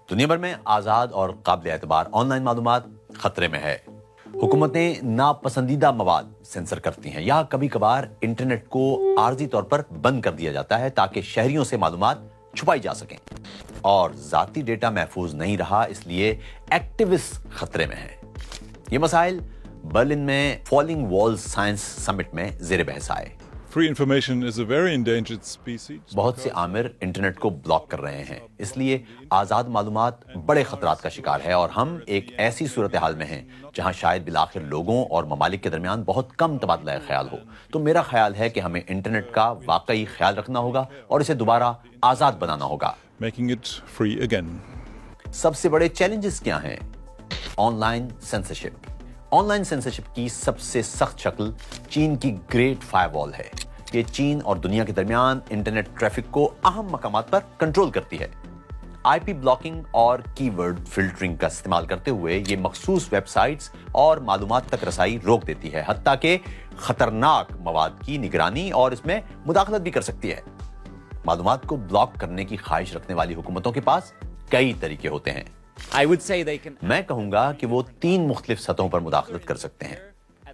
دنیا بھر میں آزاد اور قابل اعتبار آن لائن معلومات خطرے میں ہے۔ حکومتیں ناپسندیدہ مواد سینسر کرتی ہیں یا کبھی کبھار انٹرنیٹ کو عارضی طور پر بند کر دیا جاتا ہے تاکہ شہریوں سے معلومات چھپائی جا سکیں، اور ذاتی ڈیٹا محفوظ نہیں رہا، اس لیے ایکٹیوسٹ خطرے میں ہیں۔ یہ مسائل برلن میں فالنگ والز سائنس سمٹ میں زیر بحث آئے۔ Free information is a very endangered species. بہت سے عامر انٹرنیٹ کو بلاک کر رہے ہیں، اس لیے آزاد معلومات بڑے خطرات کا شکار ہے، اور ہم ایک ایسی صورتحال میں ہیں جہاں شاید بالآخر لوگوں اور ممالک کے درمیان بہت کم تبادلہ خیال ہو۔ تو میرا خیال ہے کہ ہمیں انٹرنیٹ کا واقعی خیال رکھنا ہوگا اور اسے دوبارہ آزاد بنانا ہوگا۔ Making it free again. سب سے بڑے چیلنجز کیا ہیں؟ On line censorship. On line censorship کی سب سے سخت شکل چین کی گریٹ فائر وال ہے۔ یہ چین اور دنیا کے درمیان انٹرنیٹ ٹریفک کو اہم مقامات پر کنٹرول کرتی ہے۔ آئی پی بلاکنگ اور کی ورڈ فلٹرنگ کا استعمال کرتے ہوئے یہ مخصوص ویب سائٹس اور معلومات تک رسائی روک دیتی ہے، حتیٰ کہ خطرناک مواد کی نگرانی اور اس میں مداخلت بھی کر سکتی ہے۔ معلومات کو بلاک کرنے کی خواہش رکھنے والی حکومتوں کے پاس کئی طریقے ہوتے ہیں۔ میں کہوں گا کہ وہ 3 مختلف سطحوں پر مداخلت کر سکتے ہیں۔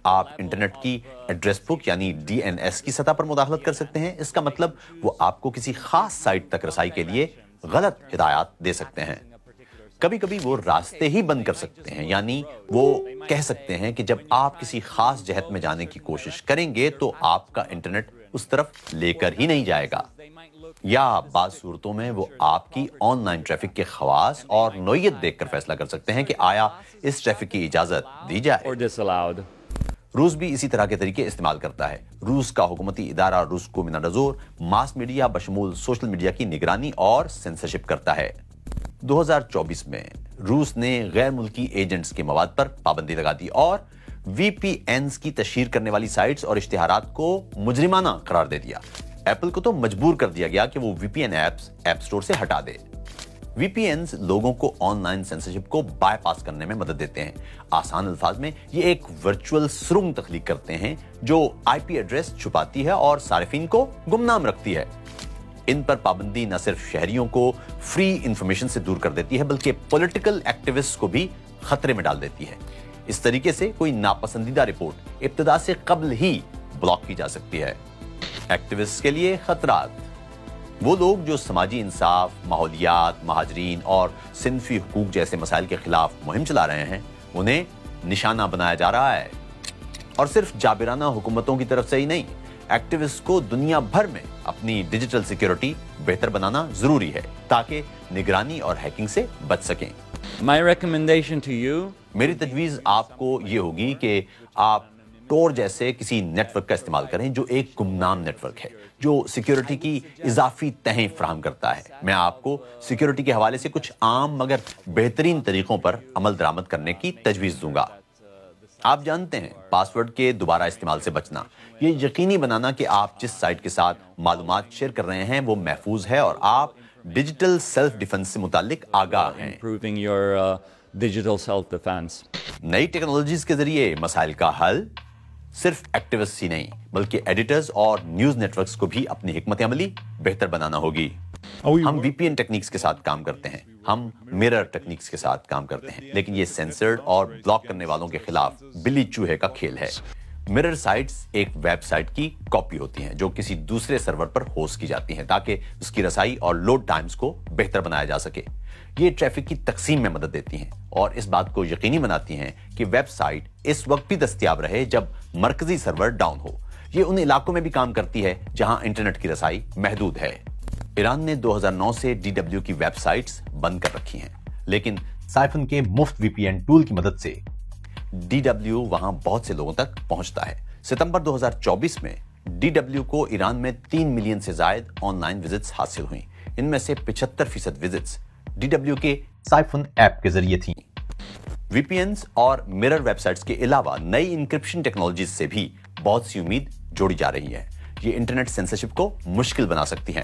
آپ انٹرنیٹ کی ایڈریس بک یعنی DNS کی سطح پر مداخلت کر سکتے ہیں۔ اس کا مطلب وہ آپ کو کسی خاص سائٹ تک رسائی کے لیے غلط ہدایات دے سکتے ہیں۔ کبھی کبھی وہ راستے ہی بند کر سکتے ہیں، یعنی وہ کہہ سکتے ہیں کہ جب آپ کسی خاص جہت میں جانے کی کوشش کریں گے تو آپ کا انٹرنیٹ اس طرف لے کر ہی نہیں جائے گا، یا بعض صورتوں میں وہ آپ کی آن لائن ٹریفک کے خواص اور نوعیت دیکھ کر فیصلہ کر سکتے ہیں کہ آیا اس ٹریفک کی اجازت دی جائے۔ روس بھی اسی طرح کے طریقے استعمال کرتا ہے۔ روس کا حکومتی ادارہ روسکومنادزور ماس میڈیا بشمول سوشل میڈیا کی نگرانی اور سینسرشپ کرتا ہے۔ 2024 میں روس نے غیر ملکی ایجنٹس کے مواد پر پابندی لگا دی اور VPNs کی تشہیر کرنے والی سائٹس اور اشتہارات کو مجرمانہ قرار دے دیا۔ ایپل کو تو مجبور کر دیا گیا کہ وہ VPN ایپس ایپ سٹور سے ہٹا دے۔ VPNs لوگوں کو آن لائن سینسرشپ کو بائی پاس کرنے میں مدد دیتے ہیں۔ آسان الفاظ میں یہ ایک ورچوئل سرنگ تخلیق کرتے ہیں جو IP ایڈریس چھپاتی ہے اور صارفین کو گمنام رکھتی ہے۔ ان پر پابندی نہ صرف شہریوں کو فری انفارمیشن سے دور کر دیتی ہے بلکہ پولیٹیکل ایکٹیوسٹ کو بھی خطرے میں ڈال دیتی ہے۔ اس طریقے سے کوئی ناپسندیدہ رپورٹ ابتدا سے قبل ہی بلاک کی جا سکتی ہے۔ ایکٹیوسٹ کے لیے خطرات: وہ لوگ جو سماجی انصاف، ماحولیات، مہاجرین اور صنفی حقوق جیسے مسائل کے خلاف مہم چلا رہے ہیں، انہیں نشانہ بنایا جا رہا ہے، اور صرف جابرانہ حکومتوں کی طرف سے ہی نہیں۔ ایکٹیوسٹ کو دنیا بھر میں اپنی ڈیجیٹل سیکیورٹی بہتر بنانا ضروری ہے تاکہ نگرانی اور ہیکنگ سے بچ سکیں۔ My recommendation to you. میری تجویز آپ کو یہ ہوگی کہ آپ ٹور جیسے کسی نیٹ ورک کا استعمال کریں جو ایک گمنام نیٹ ورک ہے جو سیکیورٹی کی اضافی تہیں فراہم کرتا ہے۔ میں آپ کو سیکیورٹی کے حوالے سے کچھ عام مگر بہترین طریقوں پر عمل درآمد کرنے کی تجویز دوں گا۔ آپ جانتے ہیں، پاس ورڈ کے دوبارہ استعمال سے بچنا، یہ یقینی بنانا کہ آپ جس سائٹ کے ساتھ معلومات شیئر کر رہے ہیں وہ محفوظ ہے اور آپ ڈیجیٹل سیلف ڈیفنس سے متعلق آگاہ ہیں۔ Improving your digital self-defense. نئی ٹیکنالوجیز کے ذریعے مسائل کا حل صرف ایکٹیوسٹ ہی نہیں بلکہ ایڈیٹرز اور نیوز نیٹ ورکس کو بھی اپنی حکمت عملی بہتر بنانا ہوگی۔ ہم VPN ٹیکنیکس کے ساتھ کام کرتے ہیں، ہم مرر ٹیکنیکس کے ساتھ کام کرتے ہیں، لیکن یہ سینسرڈ اور بلاک کرنے والوں کے خلاف بلی چوہے کا کھیل ہے۔ مرر سائٹس ایک ویب سائٹ کی کاپی ہوتی ہیں جو کسی دوسرے سرور پر ہوسٹ کی جاتی ہیں تاکہ اس کی رسائی اور لوڈ ٹائمز کو بہتر بنایا جا سکے۔ یہ ٹریفک کی تقسیم میں مدد دیتی ہیں اور اس بات کو یقینی بناتی ہیں کہ ویب سائٹ اس وقت بھی دستیاب رہے جب مرکزی سرور ڈاؤن ہو۔ یہ ان علاقوں میں بھی کام کرتی ہے جہاں انٹرنیٹ کی رسائی محدود ہے۔ ایران نے 2009 سے DW کی ویب سائٹس بند کر رکھی ہیں، لیکن سائفن کے مفت VPN ٹول کی مدد سے DW وہاں بہت سے لوگوں تک پہنچتا ہے۔ ستمبر 2024 میں DW کو ایران میں 3 ملین سے زائد آن لائن وزٹس حاصل ہوئیں۔ ان میں سے 75% وزٹس DW کے سائفن ایپ کے ذریعے تھیں۔ VPNs اور مرر ویب سائٹس کے علاوہ نئی انکرپشن ٹیکنالوجیز سے بھی بہت سی امید جوڑی جا رہی ہے۔ یہ انٹرنیٹ سینسرشپ کو مشکل بنا سکتی ہیں۔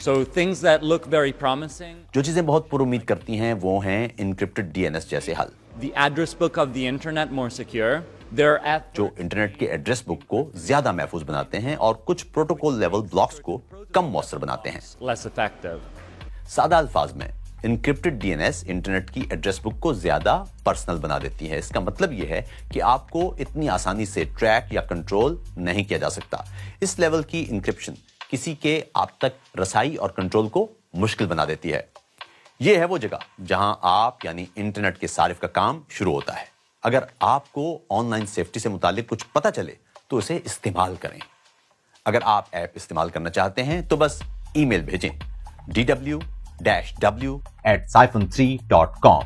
So things that look very promising. جو چیزیں بہت پر امید کرتی ہیں وہ ہیں انکرپٹڈ DNS جیسے حل، The address book of the internet more secure. There جو انٹرنیٹ کے ایڈریس بک کو زیادہ محفوظ بناتے ہیں اور کچھ پروٹوکول لیول بلاکس کو کم مؤثر بناتے ہیں۔ less effective. سادہ الفاظ میں encrypted D N S internet کی ایڈریس بک کو زیادہ پرسنل بنا دیتی ہے. اس کا مطلب یہ ہے کہ آپ کو اتنی آسانی سے ٹریک یا کنٹرول نہیں کیا جا سکتا. اس لیول کی انکرپشن کسی کے آپ تک رسائی اور کنٹرول کو مشکل بنا دیتی ہے. یہ ہے وہ جگہ جہاں آپ یعنی انٹرنیٹ کے صارف کا کام شروع ہوتا ہے. اگر آپ کو آن لائن سیفٹی سے متعلق کچھ پتہ چلے تو اسے استعمال کریں. اگر آپ ایپ استعمال کرنا چاہتے ہیں تو بس ای میل بھیجیں dw-w@siphon3.com.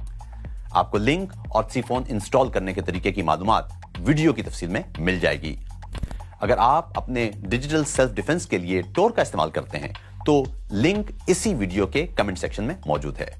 آپ کو لنک اور سی فون انسٹال کرنے کے طریقے کی معلومات ویڈیو کی تفصیل میں مل جائے گی. اگر آپ اپنے ڈیجیٹل سیلف ڈیفنس کے لیے ٹور کا استعمال کرتے ہیں تو لنک اسی ویڈیو کے کمنٹ سیکشن میں موجود ہے.